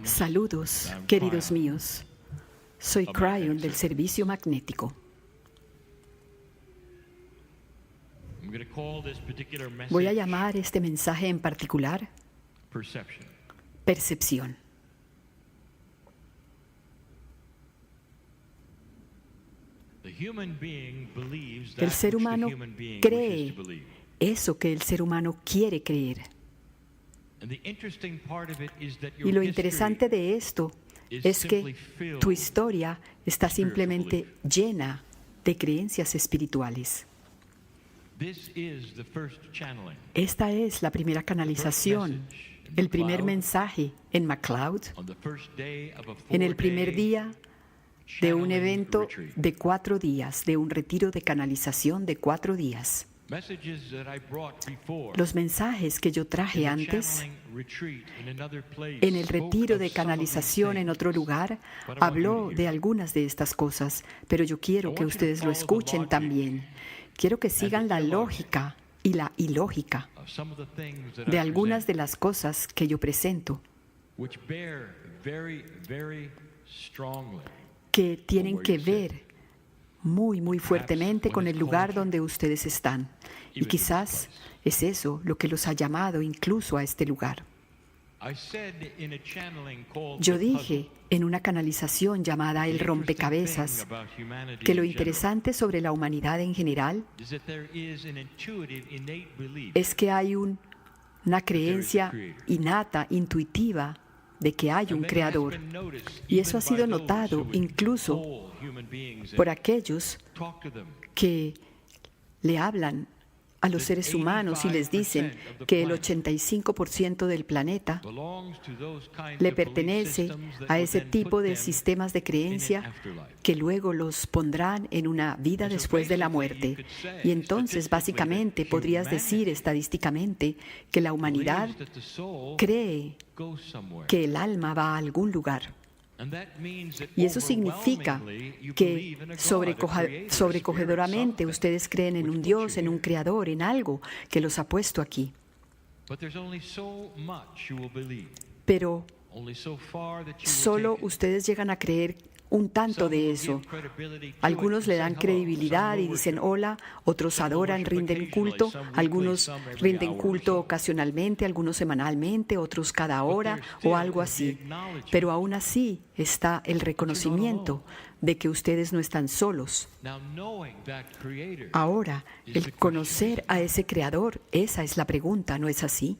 Saludos, queridos míos. Soy Cryon del Servicio Magnético. Voy a llamar este mensaje en particular percepción. El ser humano cree eso que el ser humano quiere creer. Y lo interesante de esto es que tu historia está simplemente llena de creencias espirituales. Esta es la primera canalización, el primer mensaje en McCloud, en el primer día de un evento de 4 días, de un retiro de canalización de 4 días. Los mensajes que yo traje antes, en el retiro de canalización en otro lugar, habló de algunas de estas cosas, pero yo quiero que ustedes lo escuchen también. Quiero que sigan la lógica y la ilógica de algunas de las cosas que yo presento, que tienen que ver muy fuertemente con el lugar donde ustedes están. Y quizás es eso lo que los ha llamado incluso a este lugar. Yo dije en una canalización llamada El Rompecabezas que lo interesante sobre la humanidad en general es que hay una creencia innata, intuitiva, de que hay un creador. Y eso ha sido notado incluso por aquellos que le hablan a los seres humanos y les dicen que el 85% del planeta le pertenece a ese tipo de sistemas de creencia que luego los pondrán en una vida después de la muerte. Y entonces, básicamente, podrías decir estadísticamente que la humanidad cree que el alma va a algún lugar. Y eso significa que sobrecogedoramente ustedes creen en un Dios, en un Creador, en algo que los ha puesto aquí. Pero solo ustedes llegan a creer un tanto de eso. Algunos le dan credibilidad y dicen hola, otros adoran, rinden culto, algunos rinden culto ocasionalmente, algunos semanalmente, otros cada hora o algo así. Pero aún así está el reconocimiento de que ustedes no están solos. Ahora, el conocer a ese Creador, esa es la pregunta, ¿no es así?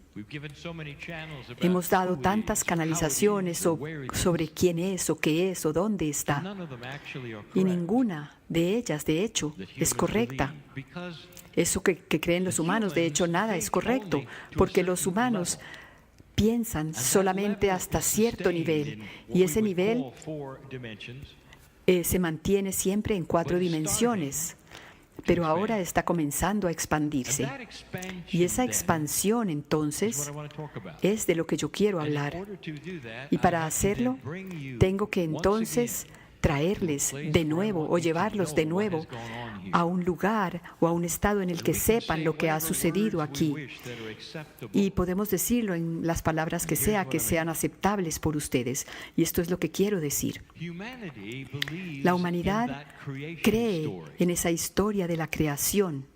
Hemos dado tantas canalizaciones sobre quién es, o qué es, o dónde está. Y ninguna de ellas, de hecho, es correcta. Eso que creen los humanos, de hecho, nada es correcto, porque los humanos piensan solamente hasta cierto nivel, y ese nivel se mantiene siempre en 4 dimensiones, pero ahora está comenzando a expandirse. Y esa expansión, entonces, es de lo que yo quiero hablar. Y para hacerlo, tengo que entonces traerles de nuevo o llevarlos de nuevo a un lugar o a un estado en el que sepan lo que ha sucedido aquí. Y podemos decirlo en las palabras que sean aceptables por ustedes. Y esto es lo que quiero decir. La humanidad cree en esa historia de la creación,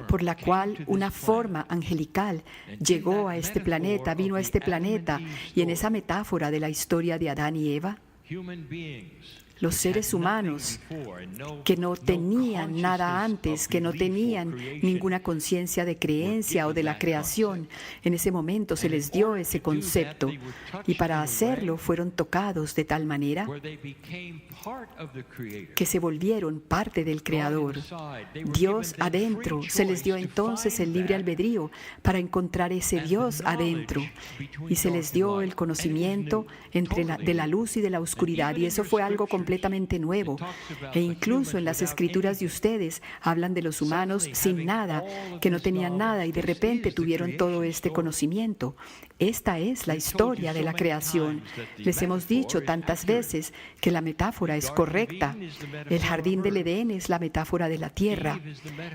por la cual una forma angelical llegó a este planeta, vino a este planeta, y en esa metáfora de la historia de Adán y Eva, los seres humanos que no tenían nada antes, que no tenían ninguna conciencia de creencia o de la creación, en ese momento se les dio ese concepto, y para hacerlo fueron tocados de tal manera que se volvieron parte del Creador. Dios adentro, se les dio entonces el libre albedrío para encontrar ese Dios adentro, y se les dio el conocimiento de la luz y de la oscuridad, y eso fue algo completamente completamente nuevo. E incluso en las escrituras de ustedes hablan de los humanos sin nada, que no tenían nada y de repente tuvieron todo este conocimiento. Esta es la historia de la creación. Les hemos dicho tantas veces que la metáfora es correcta. El jardín del Edén es la metáfora de la tierra.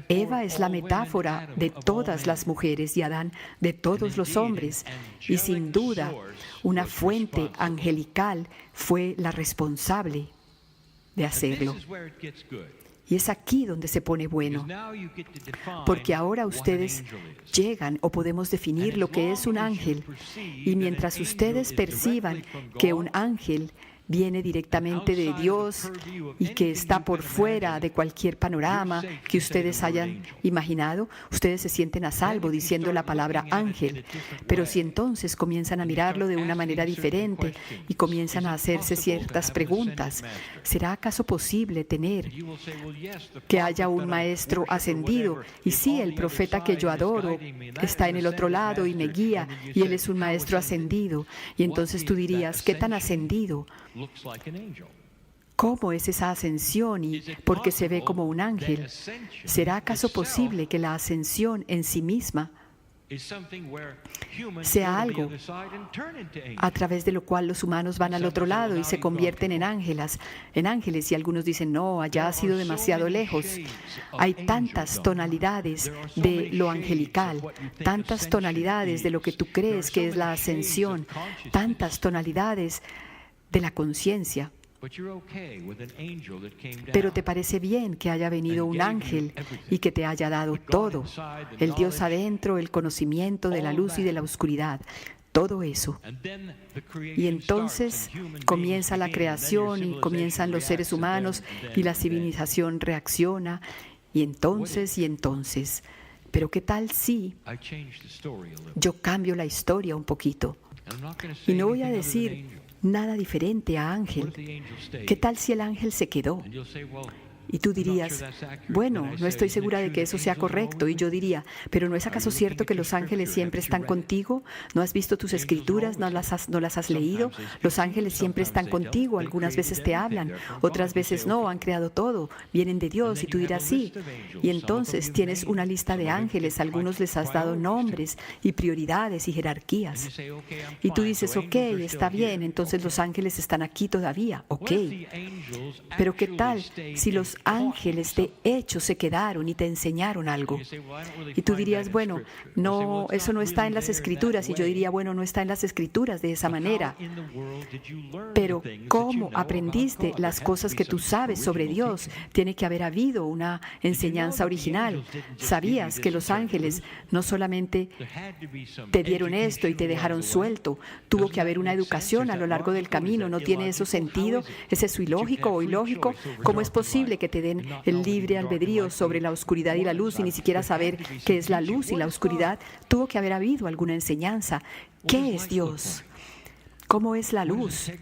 Eva es la metáfora de todas las mujeres y Adán de todos los hombres. Y sin duda, una fuente angelical fue la responsable de hacerlo. Y es aquí donde se pone bueno, porque ahora ustedes llegan o podemos definir lo que es un ángel. Y mientras ustedes perciban que un ángel viene directamente de Dios y que está por fuera de cualquier panorama que ustedes hayan imaginado, ustedes se sienten a salvo diciendo la palabra ángel. Pero si entonces comienzan a mirarlo de una manera diferente y comienzan a hacerse ciertas preguntas, ¿será acaso posible tener que haya un maestro ascendido? Y sí, el profeta que yo adoro está en el otro lado y me guía, y él es un maestro ascendido. Y entonces tú dirías, ¿qué tan ascendido? ¿Cómo es esa ascensión y por qué se ve como un ángel? ¿Será acaso posible que la ascensión en sí misma sea algo a través de lo cual los humanos van al otro lado y se convierten en ángeles? Y algunos dicen, no, allá ha sido demasiado lejos. Hay tantas tonalidades de lo angelical, tantas tonalidades de lo que tú crees que es la ascensión, tantas tonalidades de la conciencia. Pero te parece bien que haya venido un ángel y que te haya dado todo, el Dios adentro, el conocimiento de la luz y de la oscuridad, todo eso. Y entonces comienza la creación y comienzan los seres humanos y la civilización reacciona y entonces. Pero ¿qué tal si yo cambio la historia un poquito? Y no voy a decir nada diferente a ángel. ¿Qué tal si el ángel se quedó? Y tú dirías, bueno, no estoy segura de que eso sea correcto. Y yo diría, ¿pero no es acaso cierto que los ángeles siempre están contigo? ¿No has visto tus escrituras? ¿No las has leído? Los ángeles siempre están contigo. Algunas veces te hablan, otras veces no. Han creado todo. Vienen de Dios. Y tú dirás, sí. Y entonces tienes una lista de ángeles. Algunos les has dado nombres y prioridades y jerarquías. Y tú dices, ok, está bien. Entonces los ángeles están aquí todavía. Ok. Pero ¿qué tal si los ángeles de hecho se quedaron y te enseñaron algo? Y tú dirías, bueno, no, eso no está en las escrituras. Y yo diría, bueno, no está en las escrituras de esa manera. Pero ¿cómo aprendiste las cosas que tú sabes sobre Dios? Tiene que haber habido una enseñanza original. ¿Sabías que los ángeles no solamente te dieron esto y te dejaron suelto? Tuvo que haber una educación a lo largo del camino. ¿No tiene eso sentido? ¿Es eso ilógico o ilógico? ¿Cómo es posible que te den el libre albedrío sobre la oscuridad y la luz y ni siquiera saber qué es la luz y la oscuridad? Tuvo que haber habido alguna enseñanza. ¿Qué es Dios? ¿Cómo es la luz?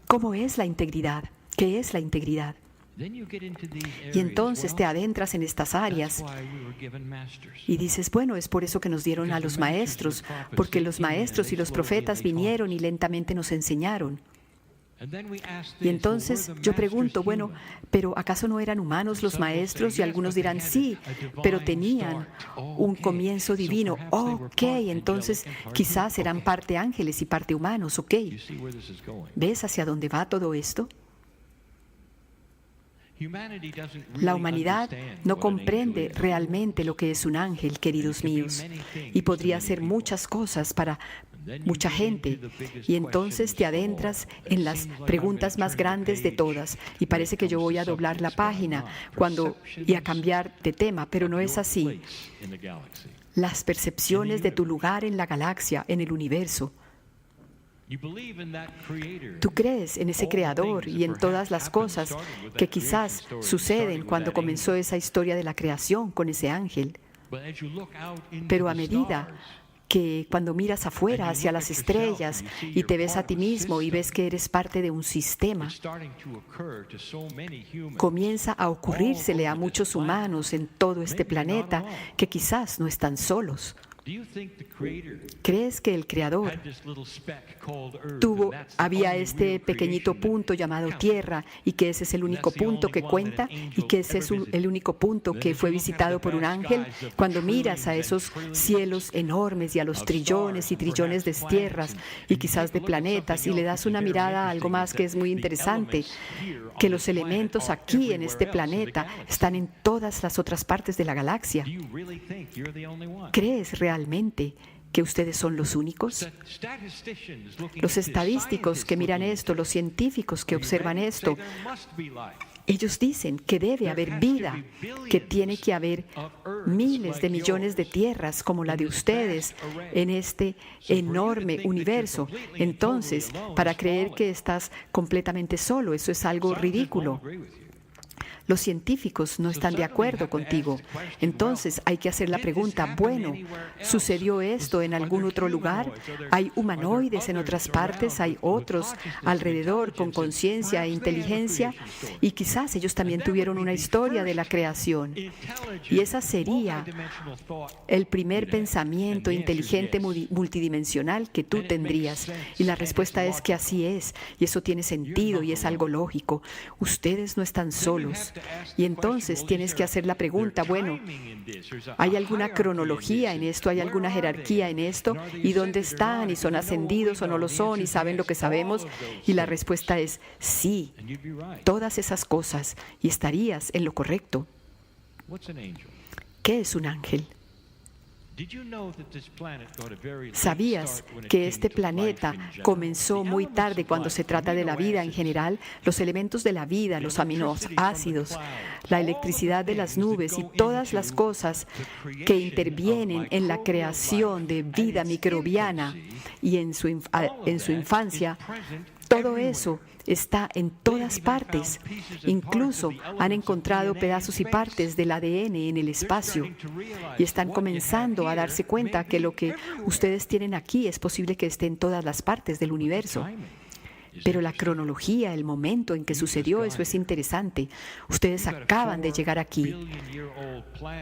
¿Cómo es la integridad? ¿Qué es la integridad? Y entonces te adentras en estas áreas y dices, bueno, es por eso que nos dieron a los maestros, porque los maestros y los profetas vinieron y lentamente nos enseñaron. Y entonces yo pregunto, bueno, ¿pero acaso no eran humanos los maestros? Y algunos dirán, sí, pero tenían un comienzo divino. Ok, entonces quizás eran parte ángeles y parte humanos, ok. ¿Ves hacia dónde va todo esto? La humanidad no comprende realmente lo que es un ángel, queridos míos, y podría hacer muchas cosas para mucha gente, y entonces te adentras en las preguntas más grandes de todas, y parece que yo voy a doblar la página y a cambiar de tema, pero no es así. Las percepciones de tu lugar en la galaxia, en el universo. Tú crees en ese Creador y en todas las cosas que quizás suceden cuando comenzó esa historia de la creación con ese ángel. Pero a medida que cuando miras afuera hacia las estrellas y te ves a ti mismo y ves que eres parte de un sistema, comienza a ocurrírsele a muchos humanos en todo este planeta que quizás no están solos. ¿Crees que el Creador había este pequeñito punto llamado Tierra y que ese es el único punto que cuenta y que ese es el único punto que fue visitado por un ángel? Cuando miras a esos cielos enormes y a los trillones y trillones de tierras y quizás de planetas y le das una mirada a algo más que es muy interesante, que los elementos aquí en este planeta están en todas las otras partes de la galaxia. ¿Crees realmente que ustedes son los únicos? Los estadísticos que miran esto, los científicos que observan esto, ellos dicen que debe haber vida, que tiene que haber miles de millones de tierras como la de ustedes en este enorme universo. Entonces, para creer que estás completamente solo, eso es algo ridículo. Los científicos no están de acuerdo contigo. Entonces hay que hacer la pregunta, bueno, ¿sucedió esto en algún otro lugar? ¿Hay humanoides en otras partes? ¿Hay otros alrededor con conciencia e inteligencia? Y quizás ellos también tuvieron una historia de la creación. Y esa sería el primer pensamiento inteligente multidimensional que tú tendrías. Y la respuesta es que así es. Y eso tiene sentido y es algo lógico. Ustedes no están solos. Y entonces tienes que hacer la pregunta, bueno, ¿hay alguna cronología en esto? ¿Hay alguna jerarquía en esto? ¿Y dónde están? ¿Y son ascendidos o no lo son? ¿Y saben lo que sabemos? Y la respuesta es sí, todas esas cosas. Y estarías en lo correcto. ¿Qué es un ángel? ¿Sabías que este planeta comenzó muy tarde cuando se trata de la vida en general? Los elementos de la vida, los aminoácidos, la electricidad de las nubes y todas las cosas que intervienen en la creación de vida microbiana y en su infancia, todo eso está en todas partes. Incluso han encontrado pedazos y partes del ADN en el espacio y están comenzando a darse cuenta que lo que ustedes tienen aquí es posible que esté en todas las partes del universo. Pero la cronología, el momento en que sucedió, eso es interesante. Ustedes acaban de llegar aquí.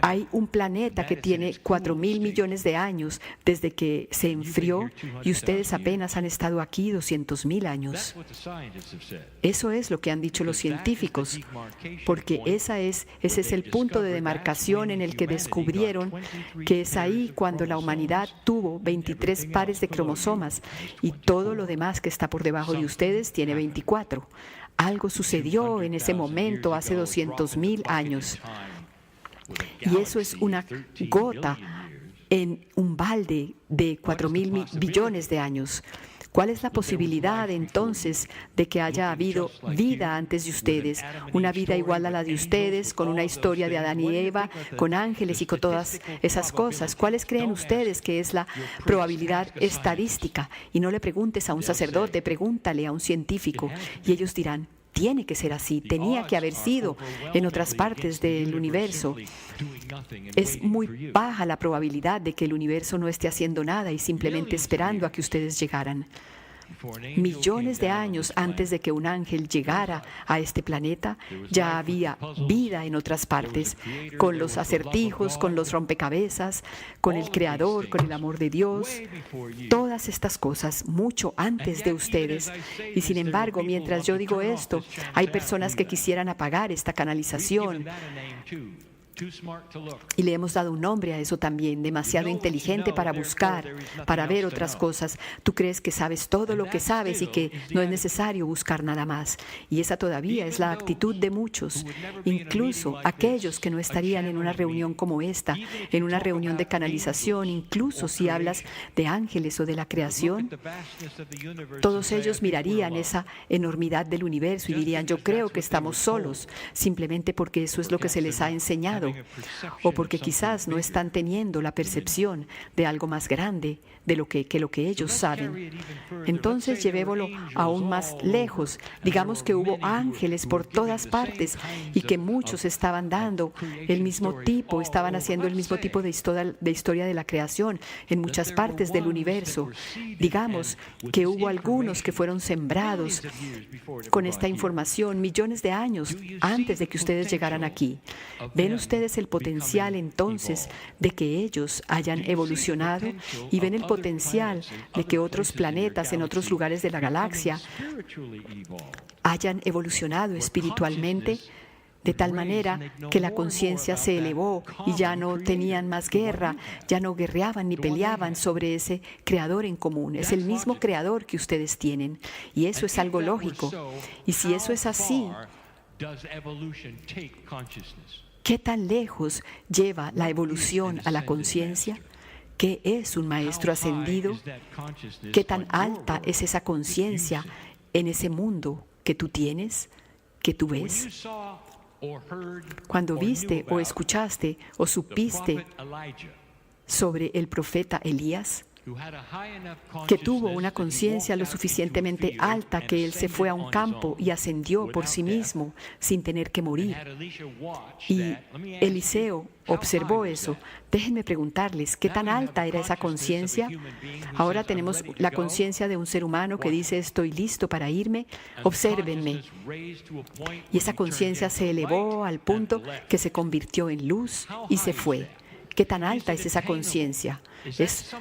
Hay un planeta que tiene 4.000 millones de años desde que se enfrió y ustedes apenas han estado aquí 200.000 años. Eso es lo que han dicho los científicos, porque ese es el punto de demarcación en el que descubrieron que es ahí cuando la humanidad tuvo 23 pares de cromosomas y todo lo demás que está por debajo de ustedes tiene 24. Algo sucedió en ese momento hace 200.000 años. Y eso es una gota en un balde de 4.000 billones de años. ¿Cuál es la posibilidad entonces de que haya habido vida antes de ustedes? Una vida igual a la de ustedes, con una historia de Adán y Eva, con ángeles y con todas esas cosas. ¿Cuáles creen ustedes que es la probabilidad estadística? Y no le preguntes a un sacerdote, pregúntale a un científico. Y ellos dirán, tiene que ser así, tenía que haber sido en otras partes del universo. Es muy baja la probabilidad de que el universo no esté haciendo nada y simplemente esperando a que ustedes llegaran. Millones de años antes de que un ángel llegara a este planeta, ya había vida en otras partes, con los acertijos, con los rompecabezas, con el Creador, con el amor de Dios, todas estas cosas mucho antes de ustedes. Y sin embargo, mientras yo digo esto, hay personas que quisieran apagar esta canalización. Y le hemos dado un nombre a eso también, demasiado inteligente para buscar, para ver otras cosas. Tú crees que sabes todo lo que sabes y que no es necesario buscar nada más. Y esa todavía es la actitud de muchos, incluso aquellos que no estarían en una reunión como esta, en una reunión de canalización, incluso si hablas de ángeles o de la creación. Todos ellos mirarían esa enormidad del universo y dirían, yo creo que estamos solos, simplemente porque eso es lo que se les ha enseñado. O porque quizás no están teniendo la percepción de algo más grande de lo que ellos saben. Entonces llevémoslo aún más lejos. Digamos que hubo ángeles por todas partes y que muchos estaban dando el mismo tipo, estaban haciendo el mismo tipo de historia de la creación en muchas partes del universo. Digamos que hubo algunos que fueron sembrados con esta información millones de años antes de que ustedes llegaran aquí. ¿Ven ustedes ustedes el potencial entonces de que ellos hayan evolucionado y ven el potencial de que otros planetas en otros lugares de la galaxia hayan evolucionado espiritualmente? De tal manera que la conciencia se elevó y ya no tenían más guerra, ya no guerreaban ni peleaban sobre ese creador en común. Es el mismo creador que ustedes tienen. Y eso es algo lógico. Y si eso es así, ¿qué tan lejos lleva la evolución a la conciencia? ¿Qué es un maestro ascendido? ¿Qué tan alta es esa conciencia en ese mundo que tú tienes, que tú ves? Cuando viste o escuchaste o supiste sobre el profeta Elías, que tuvo una conciencia lo suficientemente alta que él se fue a un campo y ascendió por sí mismo sin tener que morir. Y Eliseo observó eso. Déjenme preguntarles, ¿qué tan alta era esa conciencia? Ahora tenemos la conciencia de un ser humano que dice, estoy listo para irme, obsérvenme. Y esa conciencia se elevó al punto que se convirtió en luz y se fue. ¿Qué tan alta es esa conciencia? ¿Es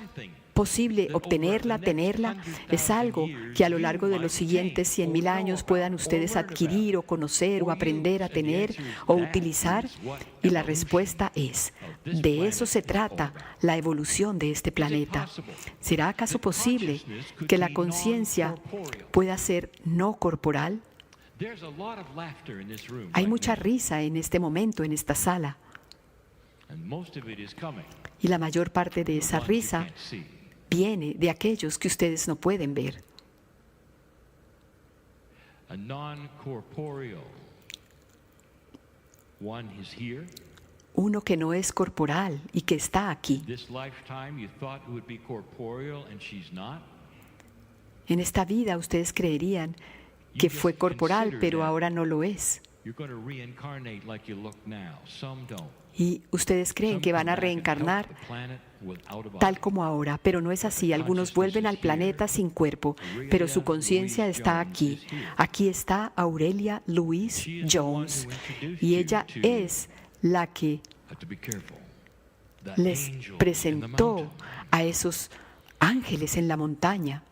posible obtenerla, tenerla? Es algo que a lo largo de los siguientes 100,000 años puedan ustedes adquirir o conocer o aprender a tener o utilizar. Y la respuesta es, de eso se trata la evolución de este planeta. ¿Será acaso posible que la conciencia pueda ser no corporal? Hay mucha risa en este momento en esta sala. Y la mayor parte de esa risa viene de aquellos que ustedes no pueden ver. Uno que no es corporal y que está aquí. En esta vida ustedes creerían que fue corporal, pero ahora no lo es. Y ustedes creen que van a reencarnar tal como ahora, pero no es así. Algunos vuelven al planeta sin cuerpo, pero su conciencia está aquí. Aquí está Aurelia Louise Jones, y ella es la que les presentó a esos ángeles en la montaña.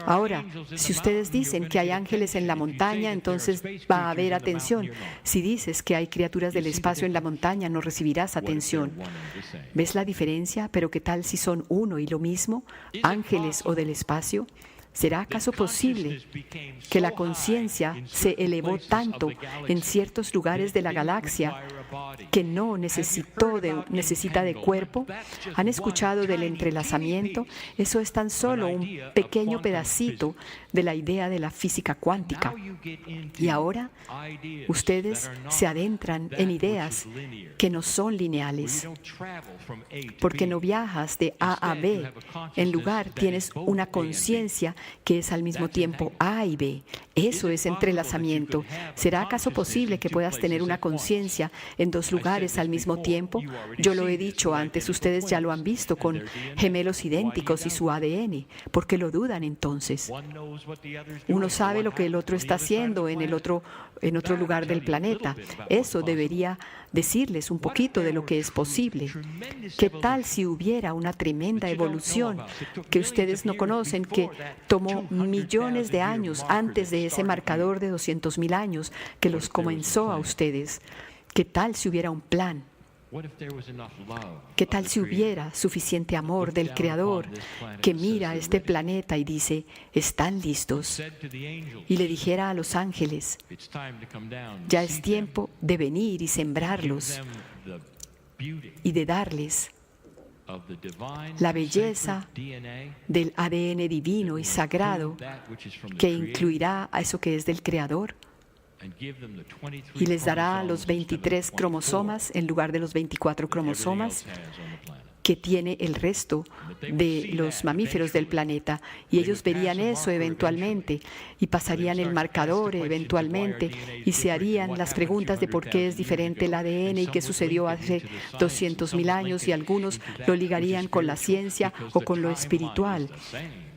Ahora, si ustedes dicen que hay ángeles en la montaña, entonces va a haber atención. Si dices que hay criaturas del espacio en la montaña, no recibirás atención. ¿Ves la diferencia? Pero ¿qué tal si son uno y lo mismo, ángeles o del espacio? ¿Será acaso posible que la conciencia se elevó tanto en ciertos lugares de la galaxia que no necesita de cuerpo? ¿Han escuchado del entrelazamiento? Eso es tan solo un pequeño pedacito de la idea de la física cuántica. Y ahora ustedes se adentran en ideas que no son lineales, porque no viajas de A a B. En lugar tienes una conciencia que es al mismo tiempo A y B. Eso es entrelazamiento. ¿Será acaso posible que puedas tener una conciencia en dos lugares al mismo tiempo? Yo lo he dicho antes, ustedes ya lo han visto con gemelos idénticos y su ADN. ¿Por qué lo dudan entonces? Uno sabe lo que el otro está haciendo en otro lugar del planeta. Eso debería decirles un poquito de lo que es posible. ¿Qué tal si hubiera una tremenda evolución que ustedes no conocen, que tomó millones de años antes de ese marcador de 200,000 años que los comenzó a ustedes? ¿Qué tal si hubiera un plan? ¿Qué tal si hubiera suficiente amor del Creador que mira a este planeta y dice, están listos? Y le dijera a los ángeles, ya es tiempo de venir y sembrarlos y de darles la belleza del ADN divino y sagrado que incluirá a eso que es del Creador. Y les dará los 23 cromosomas en lugar de los 24 cromosomas que tiene el resto de los mamíferos del planeta. Y ellos verían eso eventualmente y pasarían el marcador eventualmente y se harían las preguntas de por qué es diferente el ADN y qué sucedió hace 200,000 años, y algunos lo ligarían con la ciencia o con lo espiritual,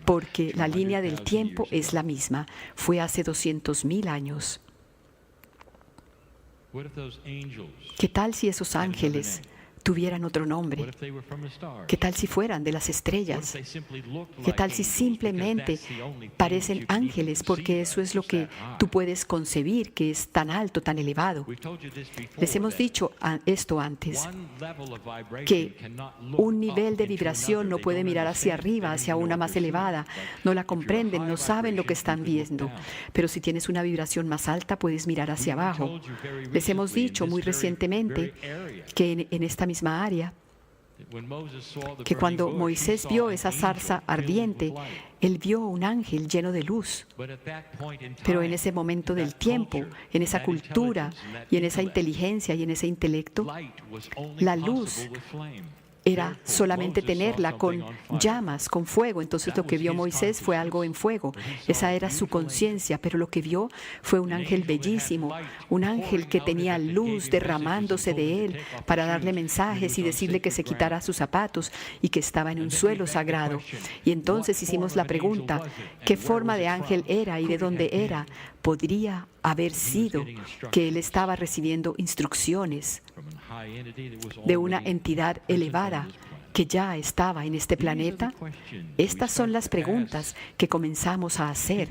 porque la línea del tiempo es la misma. Fue hace 200,000 años. ¿Qué tal si esos ángeles tuvieran otro nombre? ¿Qué tal si fueran de las estrellas? ¿Qué tal si simplemente parecen ángeles porque eso es lo que tú puedes concebir, que es tan alto, tan elevado? Les hemos dicho esto antes, que un nivel de vibración no puede mirar hacia arriba, hacia una más elevada. No la comprenden, no saben lo que están viendo. Pero si tienes una vibración más alta, puedes mirar hacia abajo. Les hemos dicho muy recientemente que en esta misma área, que cuando Moisés vio esa zarza ardiente, él vio un ángel lleno de luz. Pero en ese momento del tiempo, en esa cultura y en esa inteligencia y en ese intelecto, la luz era solamente tenerla con llamas, con fuego. Entonces lo que vio Moisés fue algo en fuego. Esa era su conciencia, pero lo que vio fue un ángel bellísimo, un ángel que tenía luz derramándose de él para darle mensajes y decirle que se quitara sus zapatos y que estaba en un suelo sagrado. Y entonces hicimos la pregunta, ¿qué forma de ángel era y de dónde era? Podría haber sido que él estaba recibiendo instrucciones de una entidad elevada que ya estaba en este planeta. Estas son las preguntas que comenzamos a hacer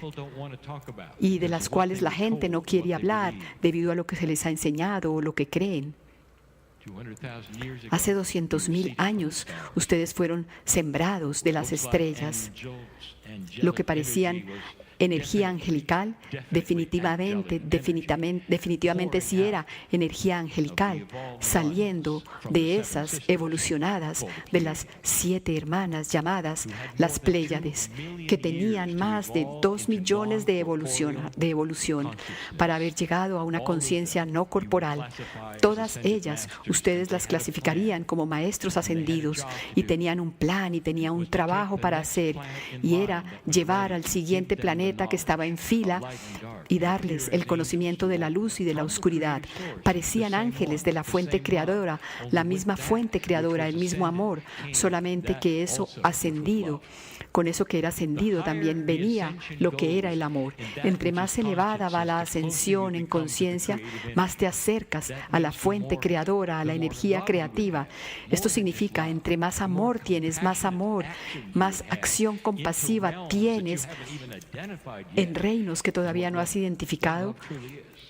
y de las cuales la gente no quiere hablar debido a lo que se les ha enseñado o lo que creen. Hace 200,000 años, ustedes fueron sembrados de las estrellas. Lo que parecían energía angelical, definitivamente sí era energía angelical, saliendo de esas evolucionadas, de las 7 hermanas llamadas las Pléyades, que tenían más de 2 millones de evolución para haber llegado a una conciencia no corporal. Todas ellas, ustedes las clasificarían como maestros ascendidos y tenían un plan y tenían un trabajo para hacer, y era llevar al siguiente planeta que estaba en fila y darles el conocimiento de la luz y de la oscuridad. Parecían ángeles de la fuente creadora, la misma fuente creadora, el mismo amor, solamente que eso ascendido. Con eso que era ascendido también venía lo que era el amor. Entre más elevada va la ascensión en conciencia, más te acercas a la fuente creadora, a la energía creativa. Esto significa, entre más amor tienes, más acción compasiva tienes en reinos que todavía no has identificado.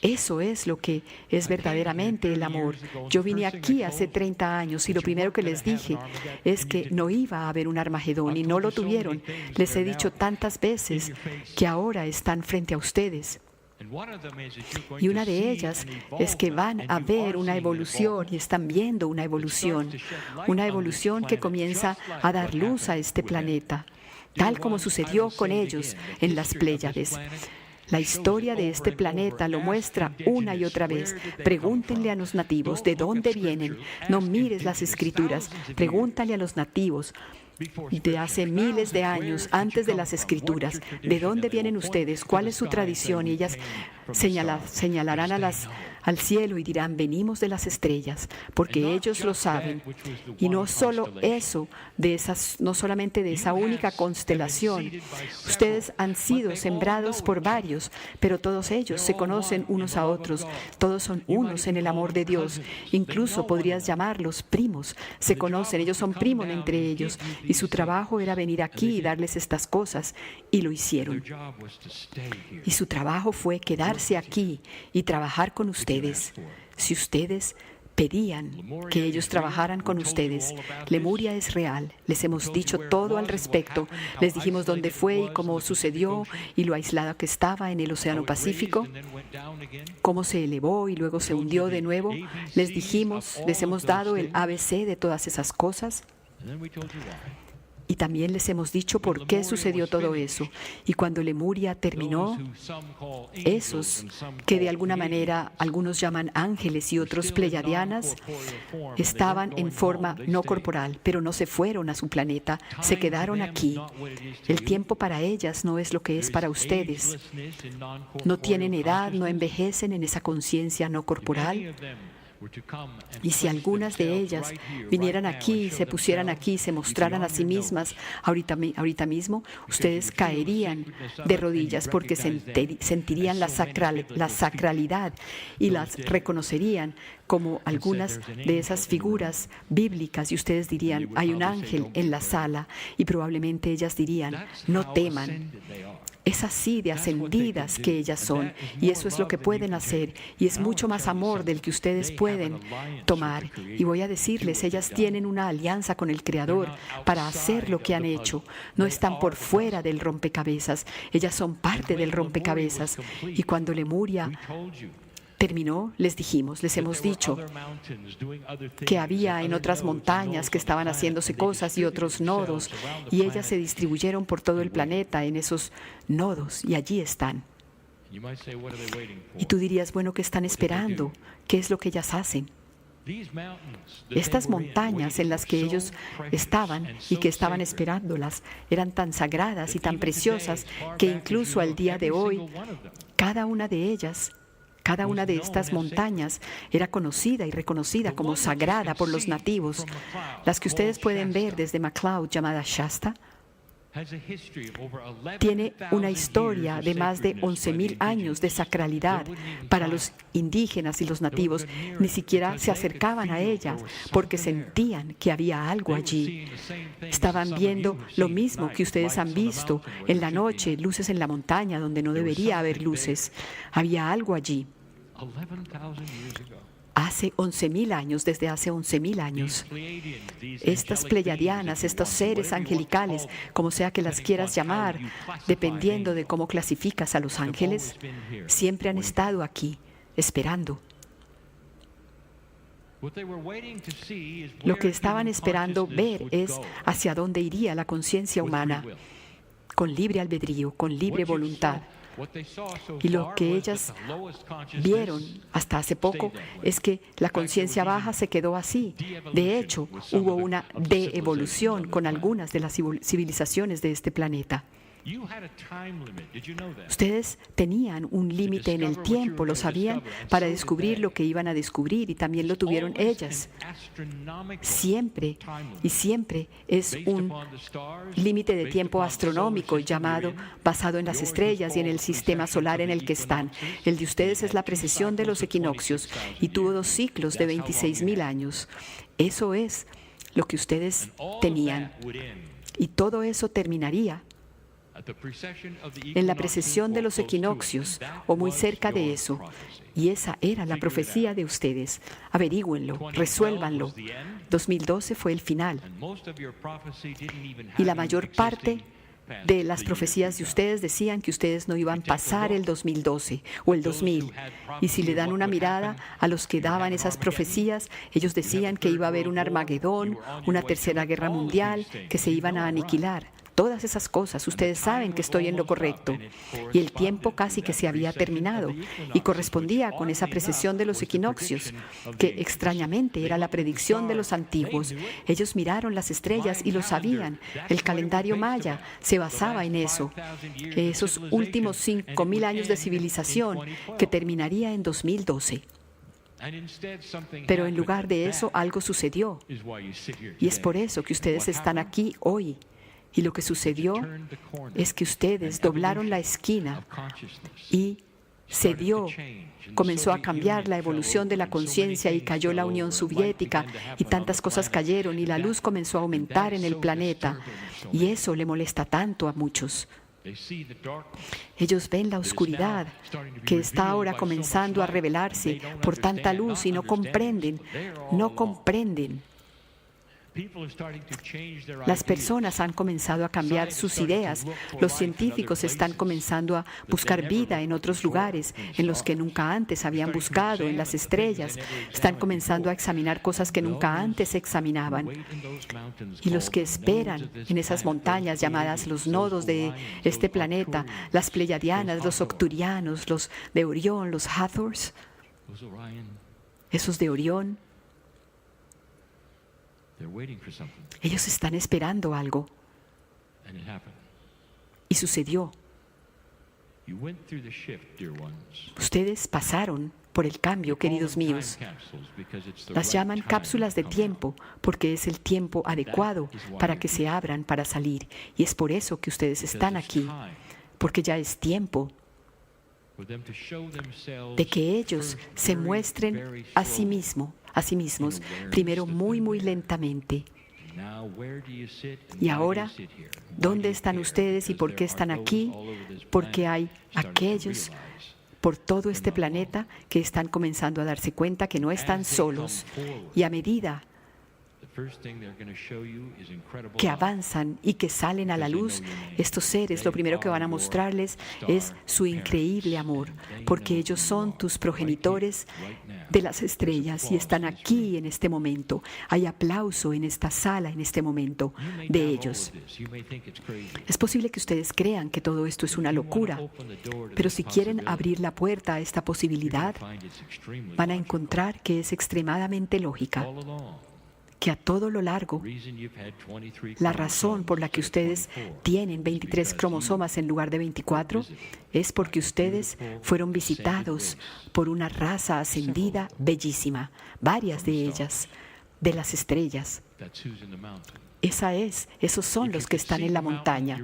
Eso es lo que es verdaderamente el amor. Yo vine aquí hace 30 años y lo primero que les dije es que no iba a haber un Armagedón y no lo tuvieron. Les he dicho tantas veces que ahora están frente a ustedes. Y una de ellas es que van a ver una evolución y están viendo una evolución que comienza a dar luz a este planeta, tal como sucedió con ellos en las Pléyades. La historia de este planeta lo muestra una y otra vez. Pregúntenle a los nativos de dónde vienen. No mires las escrituras. Pregúntale a los nativos de hace miles de años, antes de las escrituras, ¿de dónde vienen ustedes? ¿Cuál es su tradición? Y ellas señalarán al cielo y dirán, venimos de las estrellas, porque ellos lo saben. Y no solo eso, no solamente de esa única constelación. Ustedes han sido sembrados por varios, pero todos ellos se conocen unos a otros. Todos son unos en el amor de Dios. Incluso podrías llamarlos primos. Se conocen, ellos son primos entre ellos. Y su trabajo era venir aquí y darles estas cosas, y lo hicieron. Y su trabajo fue quedarse aquí y trabajar con ustedes. Si ustedes pedían que ellos trabajaran con ustedes, Lemuria es real. Les hemos dicho todo al respecto. Les dijimos dónde fue y cómo sucedió y lo aislada que estaba en el Océano Pacífico, cómo se elevó y luego se hundió de nuevo. Les hemos dado el ABC de todas esas cosas. Y también les hemos dicho por qué sucedió todo eso. Y cuando Lemuria terminó, esos que de alguna manera algunos llaman ángeles y otros pleyadianas, estaban en forma no corporal, pero no se fueron a su planeta, se quedaron aquí. El tiempo para ellas no es lo que es para ustedes. No tienen edad, no envejecen en esa conciencia no corporal. Y si algunas de ellas vinieran aquí, se pusieran aquí, se mostraran a sí mismas ahorita mismo, ustedes caerían de rodillas porque sentirían la sacralidad y las reconocerían como algunas de esas figuras bíblicas, y ustedes dirían, hay un ángel en la sala, y probablemente ellas dirían, no teman. Es así de ascendidas que ellas son, y eso es lo que pueden hacer, y es mucho más amor del que ustedes pueden tomar. Y voy a decirles, ellas tienen una alianza con el Creador para hacer lo que han hecho. No están por fuera del rompecabezas, ellas son parte del rompecabezas. Y cuando Lemuria terminó, les hemos dicho que había en otras montañas que estaban haciéndose cosas y otros nodos, y ellas se distribuyeron por todo el planeta en esos nodos, y allí están. Y tú dirías, bueno, ¿qué están esperando? ¿Qué es lo que ellas hacen? Estas montañas en las que ellos estaban y que estaban esperándolas eran tan sagradas y tan preciosas que incluso al día de hoy, cada una de estas montañas era conocida y reconocida como sagrada por los nativos. Las que ustedes pueden ver desde McCloud, llamada Shasta, tiene una historia de más de 11,000 años de sacralidad para los indígenas y los nativos. Ni siquiera se acercaban a ella porque sentían que había algo allí. Estaban viendo lo mismo que ustedes han visto en la noche, luces en la montaña donde no debería haber luces. Había algo allí. Hace 11,000 años, desde hace 11,000 años, estas pleyadianas, estos seres angelicales, como sea que las quieras llamar, dependiendo de cómo clasificas a los ángeles, siempre han estado aquí, esperando. Lo que estaban esperando ver es hacia dónde iría la conciencia humana, con libre albedrío, con libre voluntad. Y lo que ellas vieron hasta hace poco es que la conciencia baja se quedó así. De hecho, hubo una de-evolución con algunas de las civilizaciones de este planeta. Ustedes tenían un límite en el tiempo, lo sabían, para descubrir lo que iban a descubrir, y también lo tuvieron ellas. Siempre y siempre es un límite de tiempo astronómico basado en las estrellas y en el sistema solar en el que están. El de ustedes es la precesión de los equinoccios y tuvo 2 ciclos de 26,000 años. Eso es lo que ustedes tenían. Y todo eso terminaría en la precesión de los equinoccios, o muy cerca de eso. Y esa era la profecía de ustedes. Averígüenlo, resuélvanlo. 2012 fue el final. Y la mayor parte de las profecías de ustedes decían que ustedes no iban a pasar el 2012 o el 2000. Y si le dan una mirada a los que daban esas profecías, ellos decían que iba a haber un Armagedón, una tercera guerra mundial, que se iban a aniquilar. Todas esas cosas, ustedes saben que estoy en lo correcto. Y el tiempo casi que se había terminado y correspondía con esa precesión de los equinoccios, que extrañamente era la predicción de los antiguos. Ellos miraron las estrellas y lo sabían. El calendario maya se basaba en eso. Esos últimos 5,000 años de civilización que terminaría en 2012. Pero en lugar de eso, algo sucedió. Y es por eso que ustedes están aquí hoy. Y lo que sucedió es que ustedes doblaron la esquina y comenzó a cambiar la evolución de la conciencia, y cayó la Unión Soviética y tantas cosas cayeron y la luz comenzó a aumentar en el planeta. Y eso le molesta tanto a muchos. Ellos ven la oscuridad que está ahora comenzando a revelarse por tanta luz y no comprenden. Las personas han comenzado a cambiar sus ideas. Los científicos están comenzando a buscar vida en otros lugares en los que nunca antes habían buscado, en las estrellas. Están comenzando a examinar cosas que nunca antes examinaban. Y los que esperan en esas montañas llamadas los nodos de este planeta, las Pleiadianas, los Octurianos, los de Orión, los Hathors, esos de Orión, ellos están esperando algo. Y sucedió. Ustedes pasaron por el cambio, queridos míos. Las llaman cápsulas de tiempo porque es el tiempo adecuado para que se abran para salir. Y es por eso que ustedes están aquí, porque ya es tiempo de que ellos se muestren a sí mismos, primero muy, muy lentamente. Y ahora, ¿dónde están ustedes y por qué están aquí? Porque hay aquellos por todo este planeta que están comenzando a darse cuenta que no están solos. Y a medida que avanzan y que salen a la luz, estos seres, lo primero que van a mostrarles es su increíble amor, porque ellos son tus progenitores de las estrellas y están aquí en este momento. Hay aplauso en esta sala en este momento de ellos. Es posible que ustedes crean que todo esto es una locura, pero si quieren abrir la puerta a esta posibilidad, van a encontrar que es extremadamente lógica. Que a todo lo largo, la razón por la que ustedes tienen 23 cromosomas en lugar de 24 es porque ustedes fueron visitados por una raza ascendida bellísima, varias de ellas, de las estrellas. Esos son los que están en la montaña.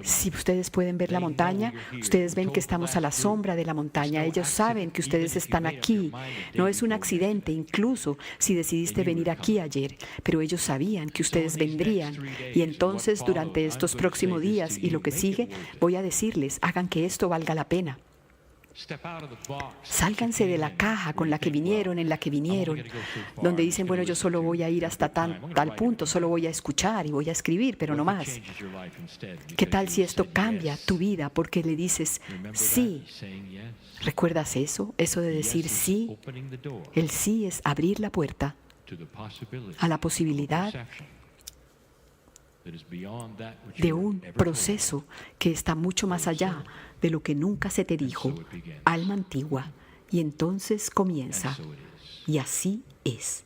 Si ustedes pueden ver la montaña, ustedes ven que estamos a la sombra de la montaña. Ellos saben que ustedes están aquí. No es un accidente, incluso si decidiste venir aquí ayer, pero ellos sabían que ustedes vendrían. Y entonces, durante estos próximos días y lo que sigue, voy a decirles, hagan que esto valga la pena. Sálganse de la caja con la que vinieron, en la que vinieron, donde dicen, bueno, yo solo voy a ir hasta tal punto, solo voy a escuchar y voy a escribir, pero no más. ¿Qué tal si esto cambia tu vida porque le dices sí? ¿Recuerdas eso? Eso de decir sí. El sí es abrir la puerta a la posibilidad de un proceso que está mucho más allá de lo que nunca se te dijo, alma antigua, y entonces comienza. Y así es.